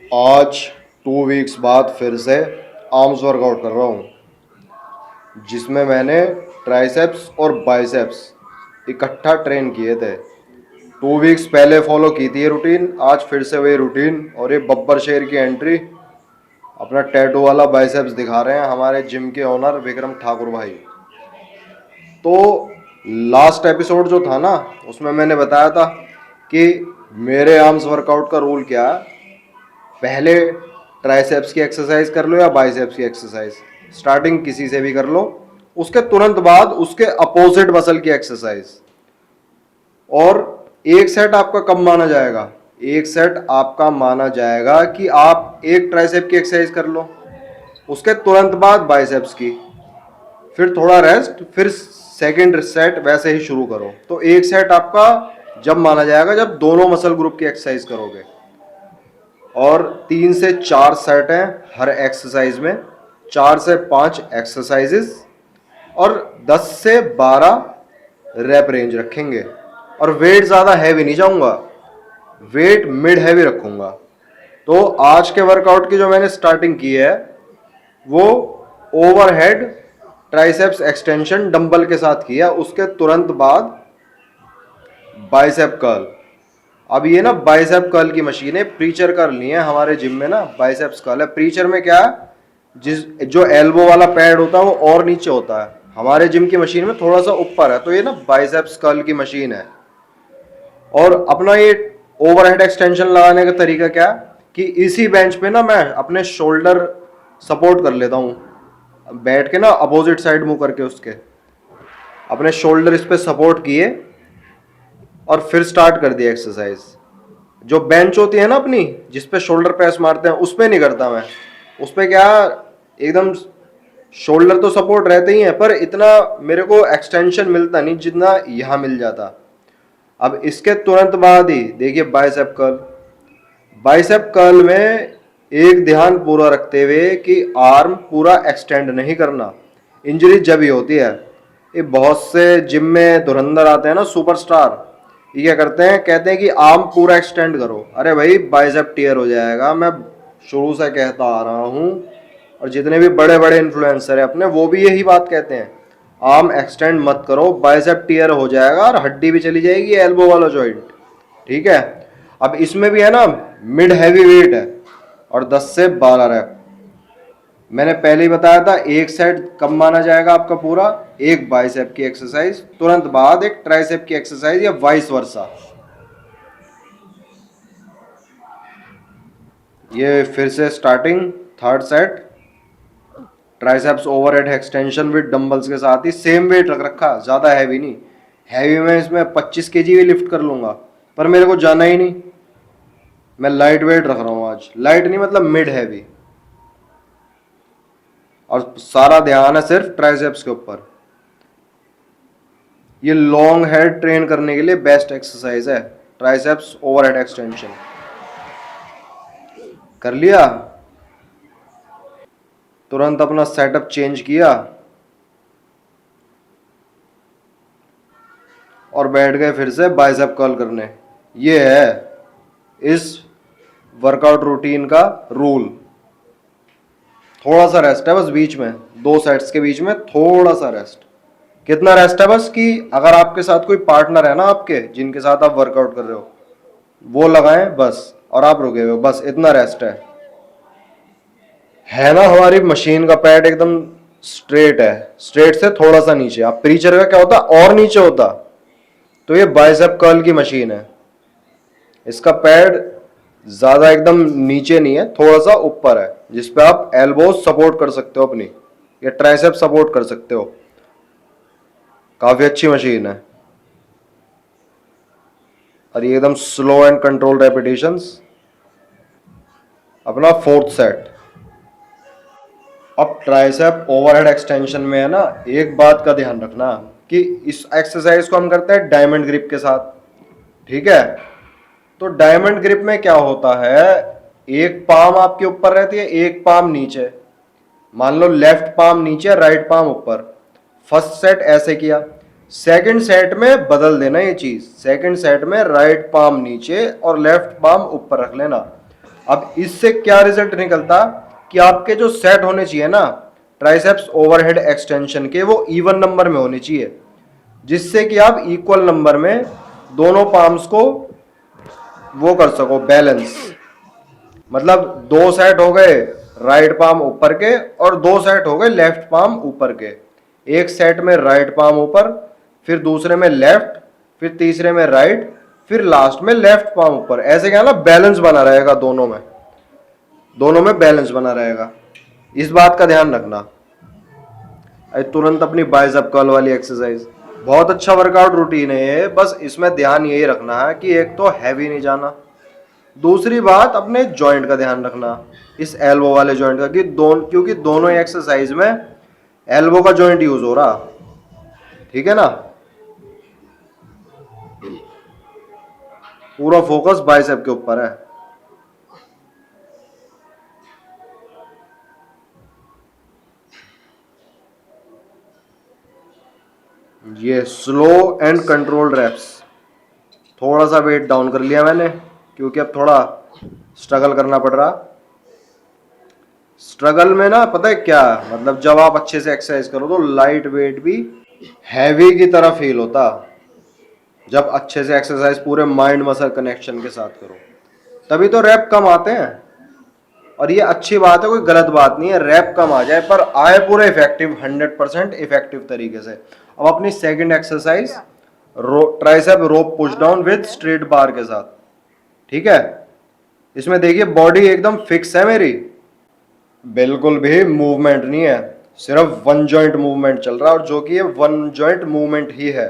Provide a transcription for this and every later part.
आज 2 वीक्स बाद फिर से आर्म्स वर्कआउट कर रहा हूँ, जिसमें मैंने ट्राइसेप्स और बाइसेप्स इकट्ठा ट्रेन किए थे। 2 वीक्स पहले फॉलो की थी ये रूटीन, आज फिर से वही रूटीन। और ये बब्बर शेर की एंट्री, अपना टैटू वाला बाइसेप्स दिखा रहे हैं हमारे जिम के ओनर विक्रम ठाकुर भाई। तो लास्ट एपिसोड जो था ना, उसमें मैंने बताया था कि मेरे आर्म्स वर्कआउट का रूल क्या है। पहले ट्राइसेप्स की एक्सरसाइज कर लो या बाइसेप्स की एक्सरसाइज, स्टार्टिंग किसी से भी कर लो। उसके तुरंत बाद उसके अपोजिट मसल की एक्सरसाइज। और एक सेट आपका कब माना जाएगा? एक सेट आपका माना जाएगा कि आप एक ट्राइसेप की एक्सरसाइज कर लो, उसके तुरंत बाद बाइसेप्स की, फिर थोड़ा रेस्ट, फिर सेकेंड सेट वैसे ही शुरू करो। तो एक सेट आपका जब माना जाएगा जब दोनों मसल ग्रुप की एक्सरसाइज करोगे। और 3 से 4 सेट हैं हर एक्सरसाइज में, 4 से 5 एक्सरसाइजेस, और 10 से 12 रैप रेंज रखेंगे। और वेट ज़्यादा हैवी नहीं जाऊंगा, वेट मिड हैवी रखूंगा। तो आज के वर्कआउट की जो मैंने स्टार्टिंग की है वो ओवरहेड ट्राइसेप्स एक्सटेंशन डंबल के साथ किया, उसके तुरंत बाद बाइसेप कर्ल। अब ये ना बाइसेप कर्ल की मशीन है, प्रीचर कर्ल नहीं है। हमारे जिम में ना बाइसेप्स कर्ल है। प्रीचर में क्या है, जिस जो एल्बो वाला पैड होता है वो और नीचे होता है, हमारे जिम की मशीन में थोड़ा सा ऊपर है। तो ये ना बाइसेप्स कर्ल की मशीन है। और अपना ये ओवरहेड एक्सटेंशन लगाने का तरीका क्या है कि इसी बेंच पे ना मैं अपने शोल्डर सपोर्ट कर लेता हूँ, बैठ के ना अपोजिट साइड मुंह करके, उसके अपने शोल्डर इस पे सपोर्ट किए और फिर स्टार्ट कर दिया एक्सरसाइज। जो बेंच होती है ना अपनी, जिस पे शोल्डर प्रेस मारते हैं, उस पे नहीं करता मैं। उस पे क्या, एकदम शोल्डर तो सपोर्ट रहते ही है, पर इतना मेरे को एक्सटेंशन मिलता नहीं जितना यहाँ मिल जाता। अब इसके तुरंत बाद ही देखिए बाइसेप कर्ल। बाइसेप कर्ल में एक ध्यान पूरा रखते हुए कि आर्म पूरा एक्सटेंड नहीं करना। इंजरी जब ही होती है, ये बहुत से जिम में धुरंधर आते हैं ना, सुपरस्टार, ये क्या करते हैं, कहते हैं कि आर्म पूरा एक्सटेंड करो। अरे भाई, बाइसेप टियर हो जाएगा। मैं शुरू से कहता आ रहा हूँ, और जितने भी बड़े बड़े इन्फ्लुएंसर हैं अपने, वो भी यही बात कहते हैं, आर्म एक्सटेंड मत करो, बाइसेप टियर हो जाएगा और हड्डी भी चली जाएगी, एल्बो वाला जॉइंट। ठीक है। अब इसमें भी है ना, मिड हैवी वेट है और 10 से 12 रैप। मैंने पहले ही बताया था एक सेट कब माना जाएगा आपका पूरा, एक बाइसेप की एक्सरसाइज, तुरंत बाद एक ट्राइसेप की एक्सरसाइज, या वाइस वर्सा। ये फिर से starting, third set, triceps overhead extension with dumbbells के साथ ही सेम वेट रख रखा, ज्यादा हैवी नहीं। हैवी में इसमें 25 केजी भी लिफ्ट कर लूंगा, पर मेरे को जाना ही नहीं। मैं लाइट वेट रख रहा हूं आज, लाइट नहीं मतलब मिड हैवी। और सारा ध्यान है सिर्फ ट्राइसेप्स के ऊपर। ये लॉन्ग हेड ट्रेन करने के लिए बेस्ट एक्सरसाइज है, ट्राइसेप्स ओवरहेड एक्सटेंशन। कर लिया, तुरंत अपना सेटअप चेंज किया और बैठ गए फिर से बाइसेप कर्ल करने। ये है इस वर्कआउट रूटीन का रूल। थोड़ा सा रेस्ट है बस बीच में, 2 सेट्स के बीच में थोड़ा सा रेस्ट। कितना रेस्ट है बस कि अगर आपके साथ कोई पार्टनर है ना आपके, जिनके साथ आप वर्कआउट कर रहे हो, वो लगाएं बस, और आप रुके हुए हो, बस इतना रेस्ट है ना। हमारी मशीन का पैड एकदम स्ट्रेट है, स्ट्रेट से थोड़ा सा नीचे। आप प्रीचर का क्या होता और नीचे होता, तो ये बाइसेप कर्ल की मशीन है, इसका पैड ज्यादा एकदम नीचे नहीं है, थोड़ा सा ऊपर है, जिसपे आप एल्बो सपोर्ट कर सकते हो अपनी, या ट्राइसेप सपोर्ट कर सकते हो। काफी अच्छी मशीन है। और ये एकदम स्लो एंड कंट्रोल रेपिटेशंस। अपना फोर्थ सेट। अब ट्राइसेप ओवरहेड एक्सटेंशन में है ना, एक बात का ध्यान रखना कि इस एक्सरसाइज को हम करते हैं डायमंड ग्रिप के साथ। ठीक है। तो डायमंड ग्रिप में क्या होता है, एक पाम आपके ऊपर रहती है, एक पाम नीचे। मान लो लेफ्ट पाम नीचे, राइट पाम ऊपर। फर्स्ट सेट ऐसे किया, सेकंड सेट में बदल देना ये चीज, सेकंड सेट में राइट पाम नीचे और लेफ्ट पाम ऊपर रख लेना। अब इससे क्या रिजल्ट निकलता कि आपके जो सेट होने चाहिए ना ट्राइसेप्स ओवरहेड एक्सटेंशन के, वो इवन नंबर में होने चाहिए, जिससे कि आप इक्वल नंबर में दोनों पाम्स को वो कर सको बैलेंस। मतलब दो सेट हो गए राइट पाम ऊपर के और दो सेट हो गए लेफ्ट पाम ऊपर के। एक सेट में राइट पाम ऊपर, फिर दूसरे में लेफ्ट, फिर तीसरे में राइट, फिर लास्ट में लेफ्ट पाम ऊपर। ऐसे क्या ना बैलेंस बना रहेगा दोनों में बैलेंस बना रहेगा। इस बात का ध्यान रखना। तुरंत अपनी बाइसेप कर्ल वाली एक्सरसाइज, बहुत अच्छा वर्कआउट रूटीन है ये। बस इसमें ध्यान यही रखना है कि एक तो हैवी नहीं जाना, दूसरी बात अपने जॉइंट का ध्यान रखना, इस एल्बो वाले जॉइंट का, क्योंकि दोनों एक्सरसाइज में एल्बो का जॉइंट यूज हो रहा, ठीक है ना। पूरा फोकस बाइसेप के ऊपर है। ये स्लो एंड कंट्रोल्ड रेप्स। थोड़ा सा वेट डाउन कर लिया मैंने क्योंकि अब थोड़ा स्ट्रगल करना पड़ रहा। स्ट्रगल में ना पता है क्या, मतलब जब आप अच्छे से एक्सरसाइज करो तो लाइट वेट भी हैवी की तरह फील होता। जब अच्छे से एक्सरसाइज पूरे माइंड मसल कनेक्शन के साथ करो तभी तो रैप कम आते हैं। और ये अच्छी बात है, कोई गलत बात नहीं है रैप कम आ जाए, पर आए पूरे इफेक्टिव 100% इफेक्टिव तरीके से। अब अपनी second exercise tricep rope push down with straight बार के साथ, ठीक है। इसमें देखिए बॉडी एकदम फिक्स है मेरी, बिल्कुल भी मूवमेंट नहीं है, सिर्फ वन जॉइंट मूवमेंट चल रहा है, और जो कि ये वन जॉइंट मूवमेंट ही है।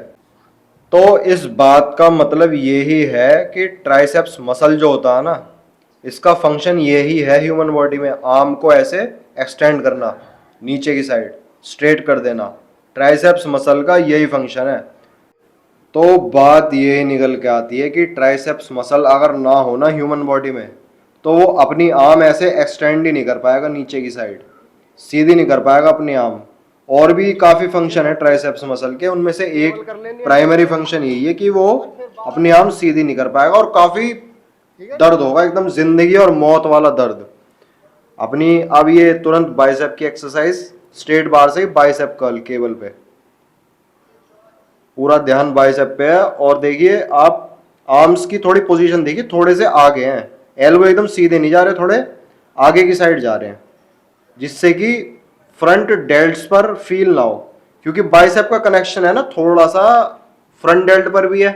तो इस बात का मतलब यही है कि ट्राइसेप्स मसल जो होता है ना, इसका फंक्शन यही है ह्यूमन बॉडी में, आर्म को ऐसे एक्सटेंड करना, नीचे की साइड स्ट्रेट कर देना, ट्राइसेप्स मसल का यही फंक्शन है। तो बात यही निकल के आती है कि ट्राइसेप्स मसल अगर ना हो ना ह्यूमन बॉडी में, तो वो अपनी आर्म ऐसे एक्सटेंड ही नहीं कर पाएगा, नीचे की साइड सीधी नहीं कर पाएगा अपनी आर्म। और भी काफी फंक्शन है ट्राइसेप्स मसल के, उनमें से एक प्राइमरी फंक्शन यही है कि वो अपनी आर्म सीधी नहीं कर पाएगा और काफी दर्द होगा, एकदम जिंदगी और मौत वाला दर्द। अपनी अब ये तुरंत बाइसेप की एक्सरसाइज स्ट्रेट बार से बाइसेप कर्ल केबल पे, पूरा ध्यान बाइसेप पे है। और देखिए आप आर्म्स की थोड़ी पोजीशन देखिए, थोड़े से आगे हैं, एल्बो एकदम सीधे नहीं जा रहे, थोड़े आगे की साइड जा रहे हैं, जिससे कि फ्रंट डेल्ट्स पर फील ना हो, क्योंकि बाइसेप का कनेक्शन है ना थोड़ा सा फ्रंट डेल्ट पर भी है।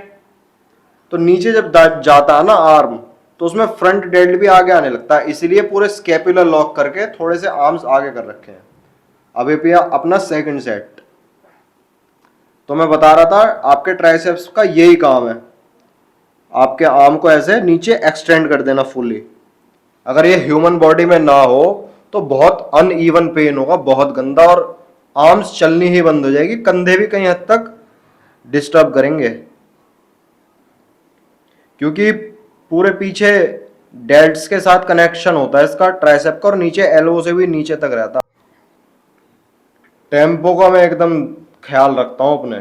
तो नीचे जब जाता है ना आर्म, तो उसमें फ्रंट डेल्ट भी आगे आने लगता है, इसलिए पूरे स्केपुलर लॉक करके थोड़े से आर्म्स आगे कर रखे हैं। अभी पे अपना सेकंड सेट, तो मैं बता रहा था आपके ट्राइसेप्स का यही काम है, आपके आर्म को ऐसे नीचे एक्सटेंड कर देना फुली। अगर ये ह्यूमन बॉडी में ना हो तो बहुत अनइवन पेन होगा, बहुत गंदा, और आर्म्स चलनी ही बंद हो जाएगी, कंधे भी कहीं हद तक डिस्टर्ब करेंगे, क्योंकि पूरे पीछे डेल्ट्स के साथ कनेक्शन होता है इसका ट्राइसेप का, और नीचे एल्बो से भी नीचे तक रहता। टेम्पो का मैं एकदम ख्याल रखता हूँ, अपने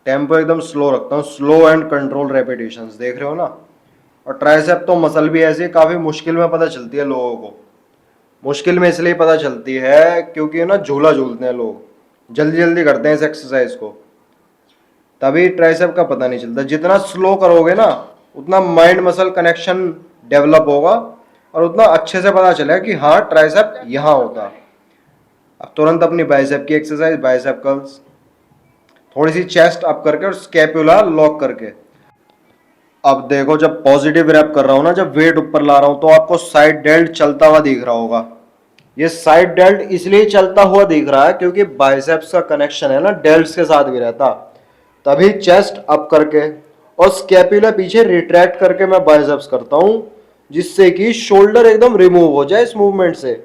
टेम्पो एकदम स्लो रखता हूँ, स्लो एंड कंट्रोल रेपिटेशंस, देख रहे हो ना। और ट्राइसेप तो मसल भी ऐसी काफी मुश्किल में पता चलती है लोगों को। मुश्किल में इसलिए पता चलती है क्योंकि ना झूला झूलते हैं लोग, जल्दी जल्दी करते हैं इस एक्सरसाइज को, तभी ट्राइसेप का पता नहीं चलता। जितना स्लो करोगे ना उतना माइंड मसल कनेक्शन डेवलप होगा और उतना अच्छे से पता चलेगा कि हाँ ट्राइसेप यहाँ होता। अब तुरंत अपनी बाइसेप की एक्सरसाइज, बाइसेप कर्ल्स, थोड़ी सी चेस्ट अप करके और स्कैपुला लॉक करके। अब देखो जब पॉजिटिव रैप कर रहा हूं ना, जब वेट ऊपर ला रहा हूं, तो आपको साइड डेल्ट चलता हुआ दिख रहा होगा। ये साइड डेल्ट इसलिए चलता हुआ दिख रहा है क्योंकि बाइसेप्स का कनेक्शन है ना डेल्ट्स के साथ भी रहता, तभी चेस्ट अप करके और स्कैपुला पीछे रिट्रैक्ट करके मैं बाइसेप्स करता हूं, जिससे कि शोल्डर एकदम रिमूव हो जाए इस मूवमेंट से,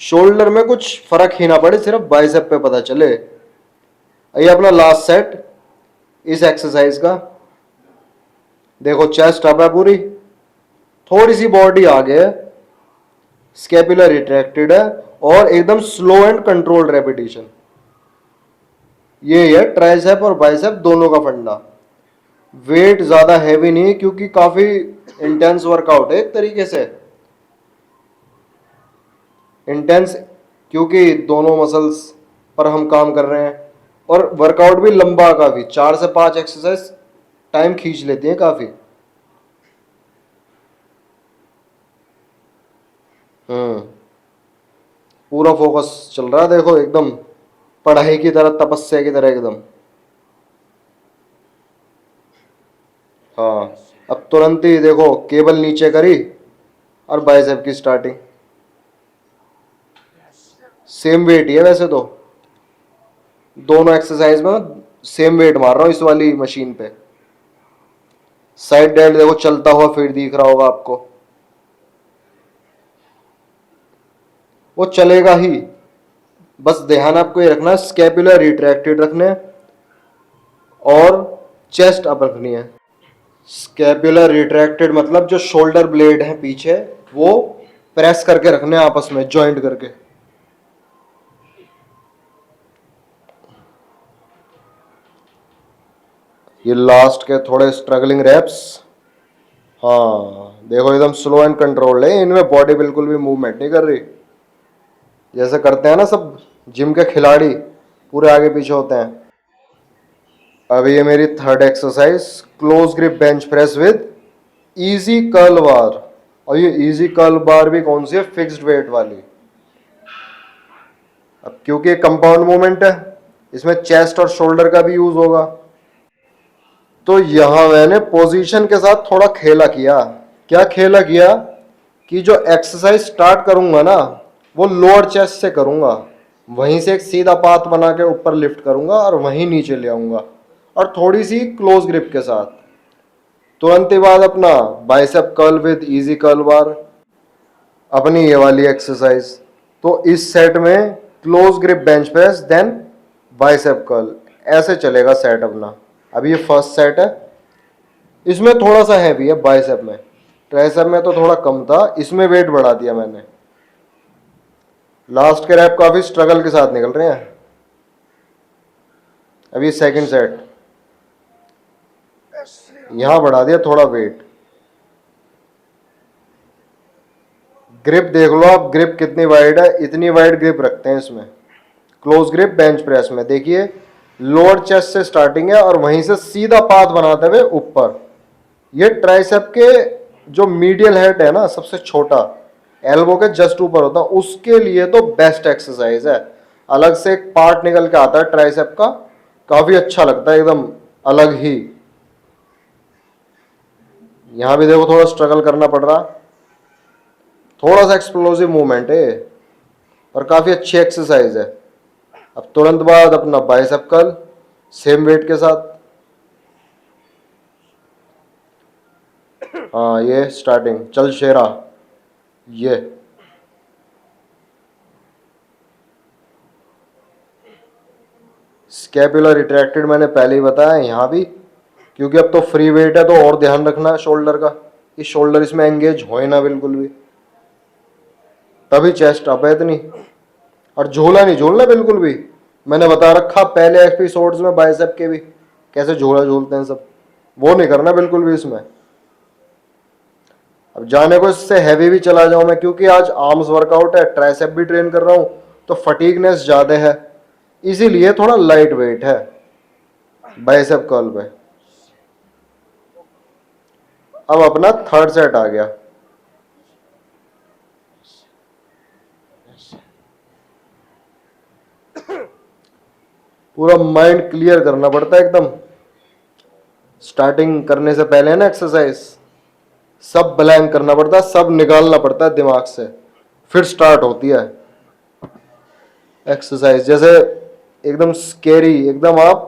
शोल्डर में कुछ फर्क ही ना पड़े, सिर्फ बाइसेप पे पता चले। ये अपना लास्ट सेट इस एक्सरसाइज का, देखो चेस्ट अप है पूरी, थोड़ी सी बॉडी आगे है, स्कैपुला रिट्रैक्टेड है, और एकदम स्लो एंड कंट्रोल्ड रेपिटेशन। ये है ट्राइसेप और बाइसेप दोनों का फंडा। वेट ज्यादा हैवी नहीं क्योंकि काफी इंटेंस वर्कआउट है एक तरीके से, इंटेंस, क्योंकि दोनों मसल्स पर हम काम कर रहे हैं, और वर्कआउट भी लंबा, काफ़ी 4 से 5 एक्सरसाइज टाइम खींच लेती हैं काफ़ी। हम्म। पूरा फोकस चल रहा है देखो, एकदम पढ़ाई की तरह, तपस्या की तरह एकदम। हाँ, अब तुरंत ही देखो केबल नीचे करी और बाइसेप की स्टार्टिंग। सेम वेट ही है वैसे तो, दोनों एक्सरसाइज में सेम वेट मार रहा हूँ इस वाली मशीन पे। साइड डेल्ट देखो चलता हुआ फिर दिख रहा होगा आपको, वो चलेगा ही। बस ध्यान आपको ये रखना है, स्कैपुलर रिट्रैक्टेड रखने हैं और चेस्ट अप रखनी है। स्कैपुलर रिट्रैक्टेड मतलब जो शोल्डर ब्लेड है पीछे, वो प्रेस करके रखने हैं आपस में, जॉइंट करके। ये लास्ट के थोड़े स्ट्रगलिंग रैप्स। हाँ देखो, एकदम स्लो एंड कंट्रोल्ड है, इनमें बॉडी बिल्कुल भी मूवमेंट नहीं कर रही। जैसे करते हैं ना सब जिम के खिलाड़ी, पूरे आगे पीछे होते हैं। अब ये मेरी third exercise, close grip bench press with easy curl bar. और ये इजी कर्ल बार भी कौन सी है, फिक्स्ड वेट वाली। अब क्योंकि कंपाउंड मूवमेंट है, इसमें चेस्ट और शोल्डर का भी यूज होगा, तो यहां मैंने पोजीशन के साथ थोड़ा खेला किया। क्या खेला किया कि जो एक्सरसाइज स्टार्ट करूंगा ना, वो लोअर चेस्ट से करूंगा, वहीं से एक सीधा पाथ बना के ऊपर लिफ्ट करूंगा और वहीं नीचे ले आऊंगा, और थोड़ी सी क्लोज ग्रिप के साथ। तुरंत ही बाद अपना bicep curl with easy curl bar, अपनी ये वाली एक्सरसाइज। तो इस सेट में close grip bench press then bicep curl, ऐसे चलेगा सेट अपना। अभी ये फर्स्ट सेट है, इसमें थोड़ा सा हैवी है बाइसेप में, ट्राइसेप में तो थोड़ा कम था, इसमें वेट बढ़ा दिया मैंने। लास्ट के रैप काफी स्ट्रगल के साथ निकल रहे हैं। अभी सेकंड सेट, यहां बढ़ा दिया थोड़ा वेट। ग्रिप देख लो आप, ग्रिप कितनी वाइड है, इतनी वाइड ग्रिप रखते हैं इसमें क्लोज ग्रिप बेंच प्रेस में। देखिए लोअर चेस्ट से स्टार्टिंग है और वहीं से सीधा पाथ बनाते हुए ऊपर। ये ट्राइसेप के जो मीडियल हेड है ना, सबसे छोटा, एल्बो के जस्ट ऊपर होता है, उसके लिए तो बेस्ट एक्सरसाइज है। अलग से एक पार्ट निकल के आता है ट्राइसेप का, काफी अच्छा लगता है एकदम अलग ही। यहां भी देखो थोड़ा स्ट्रगल करना पड़ रहा, थोड़ा सा एक्सप्लोसिव मूवमेंट है और काफी अच्छी एक्सरसाइज है। अब तुरंत बाद अपना बाइसेप कर्ल सेम वेट के साथ। हाँ ये स्टार्टिंग, चल शेरा, ये स्कैपुलर रिट्रैक्टेड मैंने पहले ही बताया यहाँ भी, क्योंकि अब तो फ्री वेट है तो और ध्यान रखना है शोल्डर का, कि शोल्डर इसमें एंगेज होए ना बिल्कुल भी, तभी चेस्ट अप है इतनी। और झोला नहीं झोलना बिल्कुल भी, मैंने बता रखा पहले एपिसोड्स में बाइसेप के भी, कैसे झोला झोलते हैं सब, वो नहीं करना बिल्कुल भी इसमें। अब जाने को इससे हैवी भी चला जाऊं मैं, क्योंकि आज आर्म्स वर्कआउट है, ट्राइसेप भी ट्रेन कर रहा हूं, तो फटीगनेस ज्यादा है, इसीलिए थोड़ा लाइट वेट है बाइसेप कर्ल पे। अब अपना थर्ड सेट आ गया। पूरा माइंड क्लियर करना पड़ता है एकदम, स्टार्टिंग करने से पहले ना एक्सरसाइज सब ब्लैंक करना पड़ता है, सब निकालना पड़ता है दिमाग से, फिर स्टार्ट होती है एक्सरसाइज। जैसे एकदम स्केरी, एकदम आप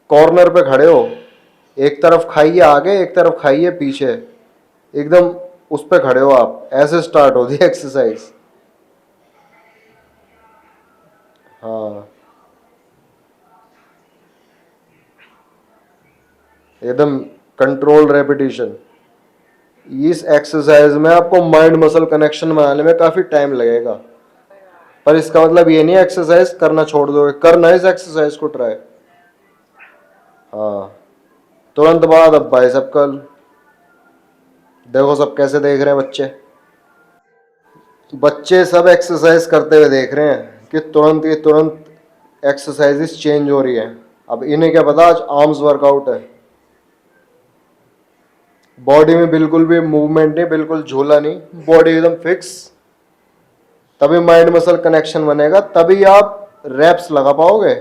कॉर्नर पे खड़े हो, एक तरफ खाइए आगे, एक तरफ खाइए पीछे, एकदम उस पे खड़े हो आप, ऐसे स्टार्ट होती है एक्सरसाइज। हाँ एकदम कंट्रोल रेपिटेशन। इस एक्सरसाइज में आपको माइंड मसल कनेक्शन बनाने में काफी टाइम लगेगा, पर इसका मतलब ये नहीं एक्सरसाइज करना छोड़ दोगे, करना इस एक्सरसाइज को ट्राई। हाँ तुरंत बाद अब बाइसेप कर्ल, देखो सब कैसे देख रहे हैं बच्चे। बच्चे सब एक्सरसाइज करते हुए देख रहे हैं कि तुरंत की तुरंत एक्सरसाइजेस चेंज हो रही है। अब इन्हें क्या पता आज आर्म्स वर्कआउट है, बॉडी में बिल्कुल भी मूवमेंट नहीं, बिल्कुल झूला नहीं, बॉडी एकदम फिक्स। तभी माइंड मसल कनेक्शन बनेगा, तभी आप रैप्स लगा पाओगे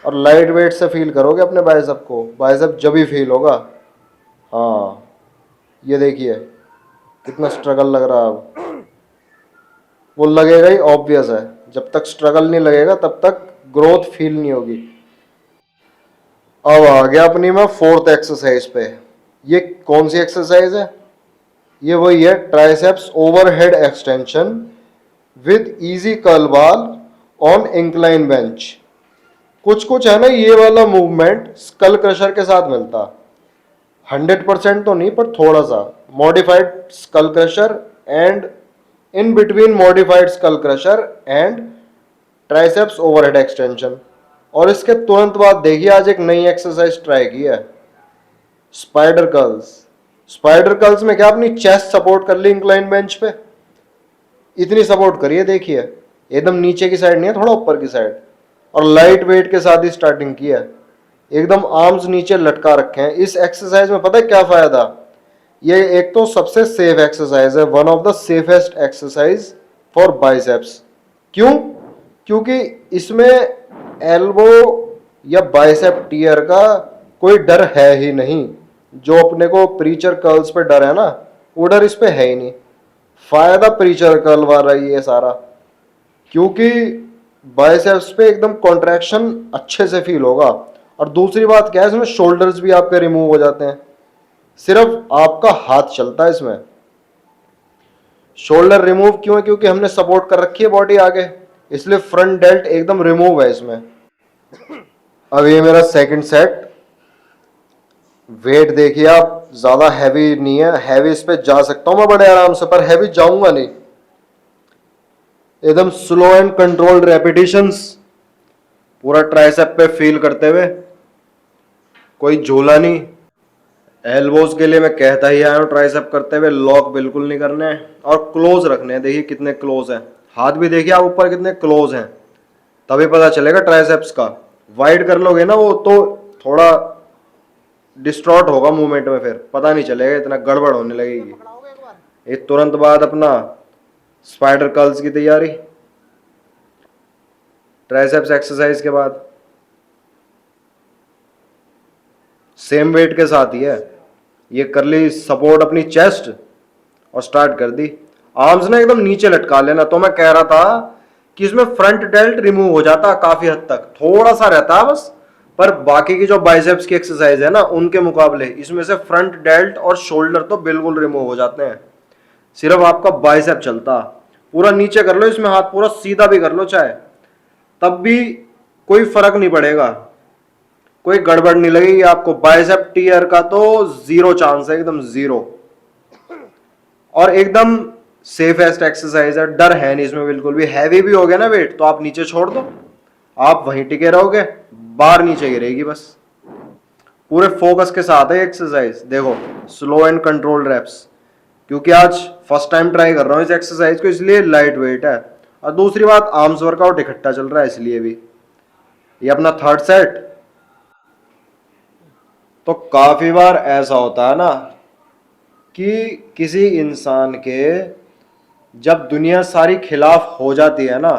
और लाइट वेट से फील करोगे अपने बाइसेप को। बाइसेप जब ही फील होगा। हाँ, ये देखिए कितना स्ट्रगल लग रहा है। अब वो लगेगा ही, ऑब्वियस है। जब तक स्ट्रगल नहीं लगेगा तब तक ग्रोथ फील नहीं होगी। अब आ गया अपनी मैं फोर्थ एक्सरसाइज पे। ये कौन सी एक्सरसाइज है? ये वही है, triceps overhead extension with easy curl bar on incline bench. कुछ कुछ है ना, ये वाला मूवमेंट स्कल क्रशर के साथ मिलता। 100% तो नहीं, पर थोड़ा सा modified skull crusher and in between modified skull crusher and triceps overhead extension. और इसके तुरंत बाद देखिए आज एक नई एक्सरसाइज ट्राई की है, स्पाइडर कर्ल्स। स्पाइडर कर्ल्स में क्या, अपनी चेस्ट सपोर्ट कर ली इंक्लाइन बेंच पे, इतनी सपोर्ट करिए, देखिए एकदम नीचे की साइड नहीं है, थोड़ा ऊपर की साइड, और लाइट वेट के साथ ही स्टार्टिंग की है। एकदम आर्म्स नीचे लटका रखे हैं। इस एक्सरसाइज में पता है क्या फायदा? ये एक तो सबसे सेफ एक्सरसाइज है, one of the safest exercise for biceps. क्यों? क्योंकि इसमें एल्बो या बाइसेप टियर का कोई डर है ही नहीं। जो अपने को प्रीचर कर्ल्स पे डर है ना, वो डर इस पे है ही नहीं। फायदा प्रीचर कर्ल वाला ही है सारा, क्योंकि बाइसेप्स पे एकदम कॉन्ट्रैक्शन अच्छे से फील होगा। और दूसरी बात क्या है, इसमें शोल्डर्स भी आपके रिमूव हो जाते हैं, सिर्फ आपका हाथ चलता है इसमें। शोल्डर रिमूव क्यों है? क्योंकि हमने सपोर्ट कर रखी है बॉडी आगे, इसलिए फ्रंट डेल्ट एकदम रिमूव है इसमें। अब ये मेरा सेकंड सेट। वेट देखिए आप, ज्यादा हैवी नहीं है, हैवी इस पे जा सकता हूं मैं बड़े आराम से, पर हैवी जाऊंगा नहीं। एकदम स्लो एंड कंट्रोल्ड रेपिटेशंस, पूरा ट्राइसेप पे फील करते हुए, कोई झूला नहीं। एल्बोज के लिए मैं कहता ही आया हूँ, ट्राइसेप करते हुए लॉक बिल्कुल नहीं करने हैं और क्लोज रखने हैं। देखिए कितने क्लोज हैं, हाथ भी देखिए आप ऊपर कितने क्लोज हैं, तभी पता चलेगा ट्राइसेप्स का। वाइड कर लोगे ना वो तो थोड़ा डिस्टॉर्ट होगा मूवमेंट में, फिर पता नहीं चलेगा, इतना गड़बड़ होने लगेगी। ये तुरंत बाद अपना स्पाइडर कर्ल्स की तैयारी, ट्राइसेप्स एक्सरसाइज के बाद सेम वेट के साथ ही है। ये कर ली सपोर्ट अपनी चेस्ट और स्टार्ट कर दी। आर्म्स ना एकदम नीचे लटका लेना। तो मैं कह रहा था कि इसमें फ्रंट डेल्ट रिमूव हो जाता काफी हद तक, थोड़ा सा रहता है बस, पर बाकी की जो बाइसेप्स की एक्सरसाइज है ना उनके मुकाबले इसमें से फ्रंट डेल्ट और शोल्डर तो बिल्कुल रिमूव हो जाते हैं। सिर्फ आपका बाइसेप चलता। पूरा नीचे कर लो इसमें हाथ, पूरा सीधा भी कर लो चाहे, तब भी कोई फर्क नहीं पड़ेगा, कोई गड़बड़ नहीं लगेगी आपको। बाइसेप टियर का तो जीरो चांस है, एकदम जीरो, और एकदम सेफेस्ट एक्सरसाइज है, डर है नहीं इसमें बिल्कुल भी। हैवी भी हो गया ना वेट तो आप नीचे छोड़ दो, आप वहीं टिके रहोगे, बार नीचे गिरेगी बस। पूरे फोकस के साथ है एक्सरसाइज। देखो स्लो एंड कंट्रोल्ड रैप्स, क्योंकि आज फर्स्ट टाइम ट्राई कर रहा हूँ इस एक्सरसाइज को, इसलिए लाइट वेट है। और दूसरी बात आर्म्स वर्कआउट इकट्ठा चल रहा है इसलिए भी। ये अपना थर्ड सेट। तो काफी बार ऐसा होता है ना कि किसी इंसान के जब दुनिया सारी खिलाफ हो जाती है ना,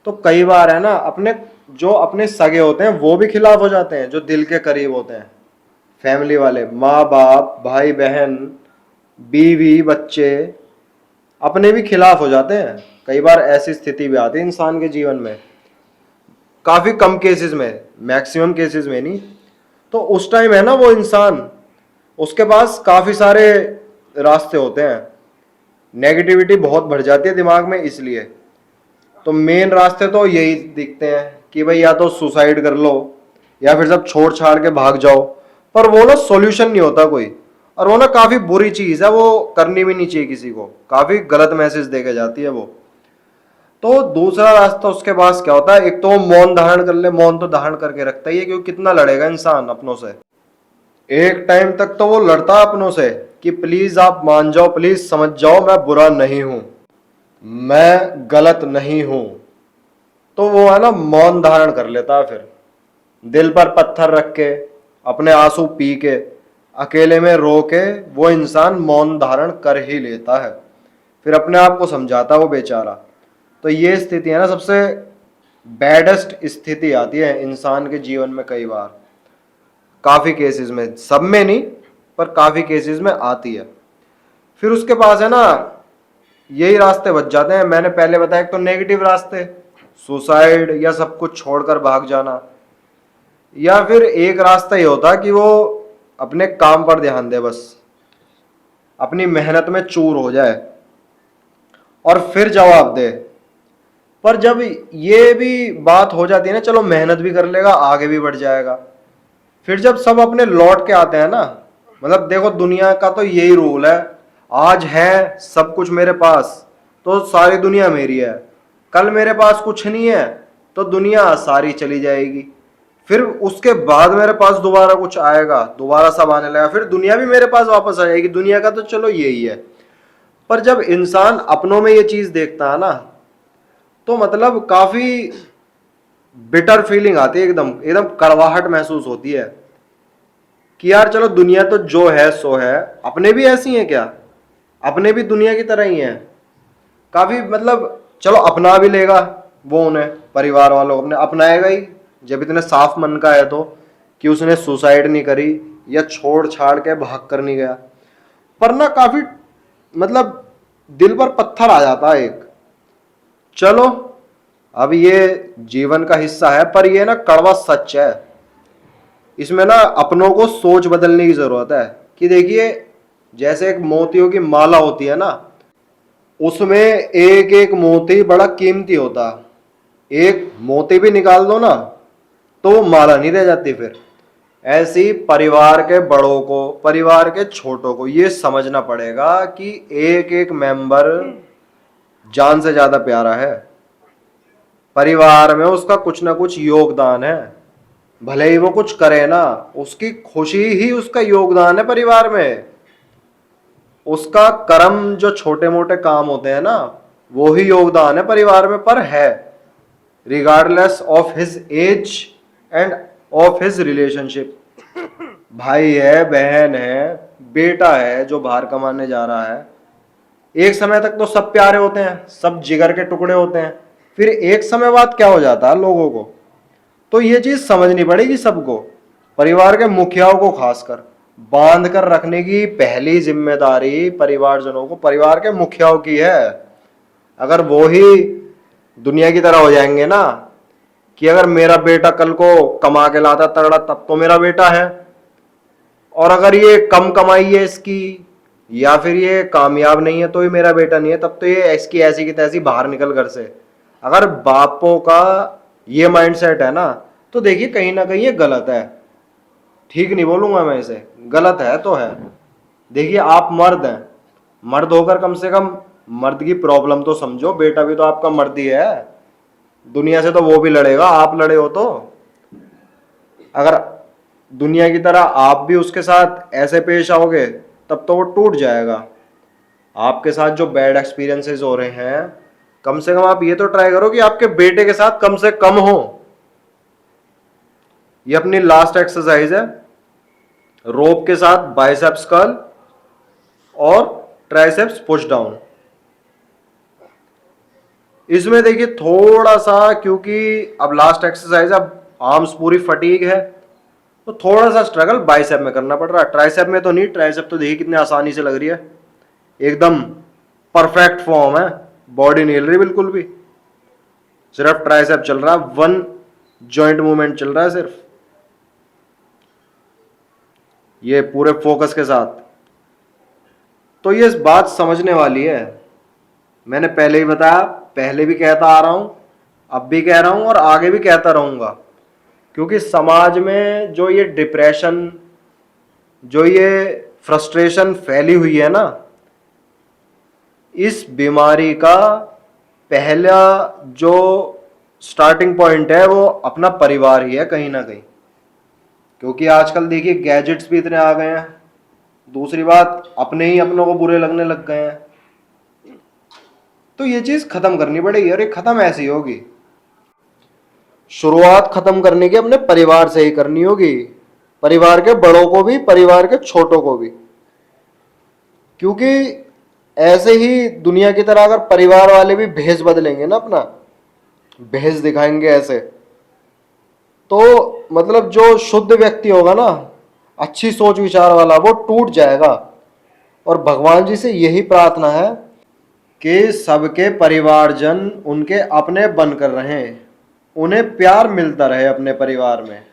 तो कई बार है ना अपने जो अपने सगे होते हैं वो भी खिलाफ हो जाते हैं, जो दिल के करीब होते हैं, फैमिली वाले, माँ बाप, भाई बहन, बीवी, बच्चे, अपने भी खिलाफ हो जाते हैं। कई बार ऐसी स्थिति भी आती है इंसान के जीवन में, काफी कम केसेस में, मैक्सिमम केसेस में नहीं। तो उस टाइम है ना वो इंसान, उसके पास काफी सारे रास्ते होते हैं, नेगेटिविटी बहुत बढ़ जाती है दिमाग में, इसलिए तो मेन रास्ते तो यही दिखते हैं कि भाई या तो सुसाइड कर लो या फिर सब छोड़ छाड़ के भाग जाओ। पर वो ना सॉल्यूशन नहीं होता कोई, और वो ना काफी बुरी चीज है, वो करनी भी नहीं चाहिए किसी को, काफी गलत मैसेज देके जाती है वो। तो दूसरा रास्ता उसके पास क्या होता है, एक तो वो मौन धारण कर ले। मौन तो धारण करके रखता ही है, क्योंकि कितना लड़ेगा इंसान अपनों से। एक टाइम तक तो वो लड़ता अपनों से कि प्लीज आप मान जाओ, प्लीज समझ जाओ, मैं बुरा नहीं हूं। मैं गलत नहीं हूं, तो वो है ना मौन धारण कर लेता है। फिर दिल पर पत्थर रख के, अपने आंसू पी के, अकेले में रो के वो इंसान मौन धारण कर ही लेता है। फिर अपने आप को समझाता है वो बेचारा। तो ये स्थिति है ना, सबसे बैडेस्ट स्थिति आती है इंसान के जीवन में कई बार, काफी केसेस में, सब में नहीं पर काफी केसेस में आती है। फिर उसके पास है ना यही रास्ते बच जाते हैं, मैंने पहले बताया, एक तो नेगेटिव रास्ते, सुसाइड या सब कुछ छोड़कर भाग जाना, या फिर एक रास्ता ये होता कि वो अपने काम पर ध्यान दे, बस अपनी मेहनत में चूर हो जाए और फिर जवाब दे। पर जब ये भी बात हो जाती है ना, चलो मेहनत भी कर लेगा, आगे भी बढ़ जाएगा, फिर जब सब अपने लौट के आते हैं ना, मतलब देखो दुनिया का तो यही रूल है, आज है सब कुछ मेरे पास तो सारी दुनिया मेरी है, कल मेरे पास कुछ नहीं है तो दुनिया सारी चली जाएगी, फिर उसके बाद मेरे पास दोबारा कुछ आएगा, दोबारा सब आने लगा, फिर दुनिया भी मेरे पास वापस आ जाएगी। दुनिया का तो चलो यही है। पर जब इंसान अपनों में ये चीज देखता है ना, तो मतलब काफी बिटर फीलिंग आती है, एकदम एकदम कड़वाहट महसूस होती है कि यार चलो दुनिया तो जो है सो है, अपने भी ऐसी हैं क्या, अपने भी दुनिया की तरह ही हैं। काफी मतलब चलो अपना भी लेगा वो, उन्हें परिवार वालों को अपने अपनाएगा ही, जब इतने साफ मन का है तो, कि उसने सुसाइड नहीं करी या छोड़ छाड़ के भाग कर नहीं गया। पर ना काफी मतलब दिल पर पत्थर आ जाता है एक, चलो अब ये जीवन का हिस्सा है, पर ये ना कड़वा सच है, इसमें ना अपनों को सोच बदलने की जरूरत है। कि देखिए जैसे एक मोतियों की माला होती है ना, उसमें एक एक मोती बड़ा कीमती होता, एक मोती भी निकाल दो ना तो वो माला नहीं रह जाती। फिर ऐसे ही परिवार के बड़ों को, परिवार के छोटों को ये समझना पड़ेगा कि एक एक मेंबर जान से ज्यादा प्यारा है, परिवार में उसका कुछ ना कुछ योगदान है, भले ही वो कुछ करे ना, उसकी खुशी ही उसका योगदान है परिवार में, उसका कर्म जो छोटे मोटे काम होते हैं ना, वो ही योगदान है परिवार में, पर है regardless of his age end of his relationship. भाई है, बहन है, बेटा है जो बाहर कमाने जा रहा है, एक समय तक तो सब प्यारे होते हैं, सब जिगर के टुकड़े होते हैं, फिर एक समय बाद क्या हो जाता है लोगों को, तो ये चीज समझनी पड़ेगी सबको, परिवार के मुखियाओं को खासकर बांध कर रखने की पहली जिम्मेदारी परिवारजनों को, परिवार के मुखियाओं की है। अगर वो ही दुनिया की तरह हो जाएंगे ना, कि अगर मेरा बेटा कल को कमा के लाता तगड़ा तब तो मेरा बेटा है, और अगर ये कम कमाई है इसकी, या फिर ये कामयाब नहीं है तो ये मेरा बेटा नहीं है, तब तो ये इसकी ऐसी की तैसी बाहर निकल घर से, अगर बापों का ये माइंडसेट है ना, तो देखिए कहीं ना कहीं ये गलत है। ठीक नहीं बोलूंगा मैं इसे, गलत है तो है। देखिए आप मर्द हैं, मर्द होकर कम से कम मर्द की प्रॉब्लम तो समझो, बेटा भी तो आपका मर्द ही है, दुनिया से तो वो भी लड़ेगा, आप लड़े हो तो। अगर दुनिया की तरह आप भी उसके साथ ऐसे पेश आओगे तब तो वो टूट जाएगा। आपके साथ जो बैड एक्सपीरियंसेस हो रहे हैं, कम से कम आप ये तो ट्राई करो कि आपके बेटे के साथ कम से कम हो। ये अपनी लास्ट एक्सरसाइज है, रोप के साथ बाइसेप्स कर्ल और ट्राइसेप्स पुश डाउन। इसमें देखिए थोड़ा सा, क्योंकि अब लास्ट एक्सरसाइज, अब आर्म्स पूरी फटीग है, तो थोड़ा सा स्ट्रगल बाइसेप में करना पड़ रहा है, ट्राइसेप में तो नहीं। ट्राइसेप तो देखिए कितनी आसानी से लग रही है, एकदम परफेक्ट फॉर्म है, बॉडी नहीं हिल रही बिल्कुल भी, सिर्फ ट्राइसेप चल रहा है, वन जॉइंट मूवमेंट चल रहा है सिर्फ, ये पूरे फोकस के साथ। तो ये बात समझने वाली है, मैंने पहले ही बताया, पहले भी कहता आ रहा हूं, अब भी कह रहा हूं और आगे भी कहता रहूंगा, क्योंकि समाज में जो ये डिप्रेशन, जो ये फ्रस्ट्रेशन फैली हुई है ना, इस बीमारी का पहला जो स्टार्टिंग पॉइंट है वो अपना परिवार ही है कहीं ना कहीं। क्योंकि आजकल देखिए गैजेट्स भी इतने आ गए हैं, दूसरी बात अपने ही अपनों को बुरे लगने लग गए हैं, तो ये चीज खत्म करनी पड़ेगी और ये खत्म ऐसे ही होगी। शुरुआत खत्म करने की अपने परिवार से ही करनी होगी, परिवार के बड़ों को भी, परिवार के छोटों को भी। क्योंकि ऐसे ही दुनिया की तरह अगर परिवार वाले भी भेष बदलेंगे ना, अपना भेष दिखाएंगे ऐसे, तो मतलब जो शुद्ध व्यक्ति होगा ना, अच्छी सोच विचार वाला, वो टूट जाएगा। और भगवान जी से यही प्रार्थना है कि सबके परिवारजन उनके अपने बनकर रहें, उन्हें प्यार मिलता रहे अपने परिवार में।